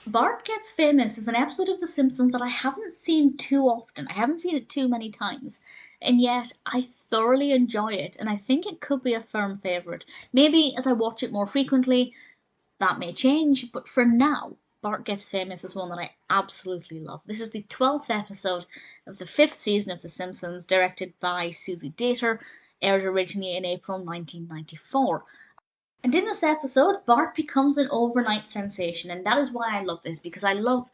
Bart Gets Famous is an episode of The Simpsons that I haven't seen too often. I haven't seen it too many times. And yet, I thoroughly enjoy it, and I think it could be a firm favourite. Maybe as I watch it more frequently, that may change, but for now, Bart Gets Famous is one that I absolutely love. This is the 12th episode of the 5th season of The Simpsons, directed by Susie, aired originally in April 1994. And in this episode, Bart becomes an overnight sensation, and that is why I love this, because I love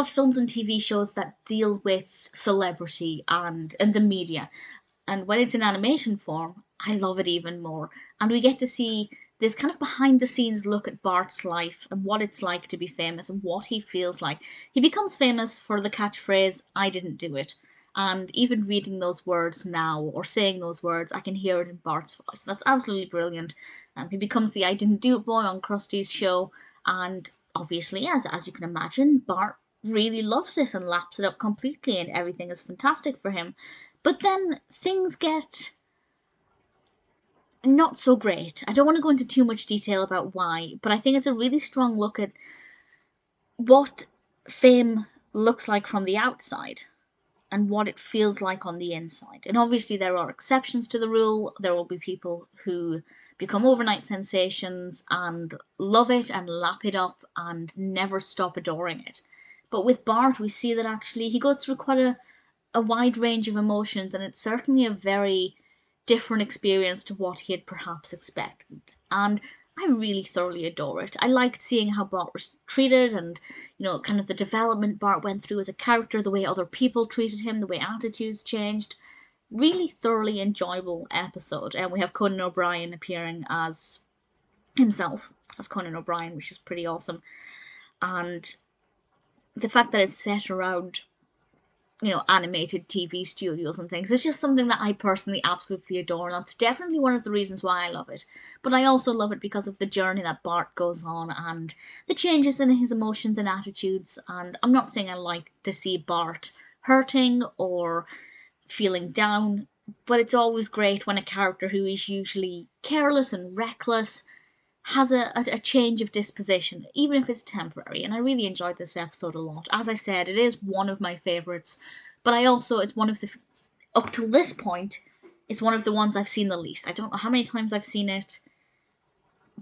films and TV shows that deal with celebrity and the media. And when it's in animation form, I love it even more. And we get to see this kind of behind the scenes look at Bart's life and what it's like to be famous and what he feels like. He becomes famous for the catchphrase, "I didn't do it." And even reading those words now or saying those words, I can hear it in Bart's voice. That's absolutely brilliant. He becomes the "I didn't do it" boy on Krusty's show, and obviously, as you can imagine, Bart really loves this and laps it up completely, and everything is fantastic for him. But then things get not so great. I don't want to go into too much detail about why, but I think it's a really strong look at what fame looks like from the outside and what it feels like on the inside. And obviously, there are exceptions to the rule. There will be people who become overnight sensations and love it and lap it up and never stop adoring it. But with Bart, we see that actually he goes through quite a wide range of emotions, and it's certainly a very different experience to what he had perhaps expected. And I really thoroughly adore it. I liked seeing how Bart was treated and, kind of the development Bart went through as a character, the way other people treated him, the way attitudes changed. Really thoroughly enjoyable episode. And we have Conan O'Brien appearing as himself, as Conan O'Brien, which is pretty awesome. And the fact that it's set around animated TV studios and things. It's just something that I personally absolutely adore, and that's definitely one of the reasons why I love it. But I also love it because of the journey that Bart goes on and the changes in his emotions and attitudes. And I'm not saying I like to see Bart hurting or feeling down, but it's always great when a character who is usually careless and reckless has a change of disposition, even if it's temporary. And I really enjoyed this episode a lot. As I said, it is one of my favourites, but it's one of the, up till this point, it's one of the ones I've seen the least. I don't know how many times I've seen it.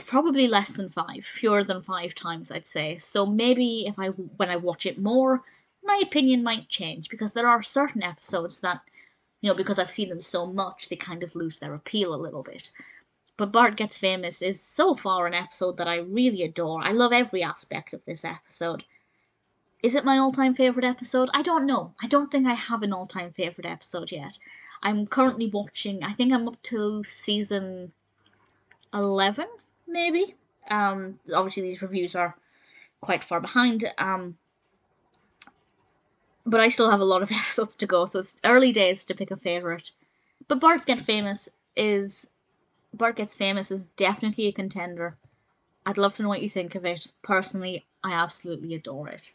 Probably less than 5, fewer than 5 times, I'd say. So maybe when I watch it more, my opinion might change, because there are certain episodes that, because I've seen them so much, they kind of lose their appeal a little bit. But Bart Gets Famous is so far an episode that I really adore. I love every aspect of this episode. Is it my all-time favourite episode? I don't know. I don't think I have an all-time favourite episode yet. I'm currently watching, I think I'm up to season 11, maybe? Obviously these reviews are quite far behind. But I still have a lot of episodes to go, so it's early days to pick a favourite. But Bart Gets Famous is definitely a contender. I'd love to know what you think of it. Personally, I absolutely adore it.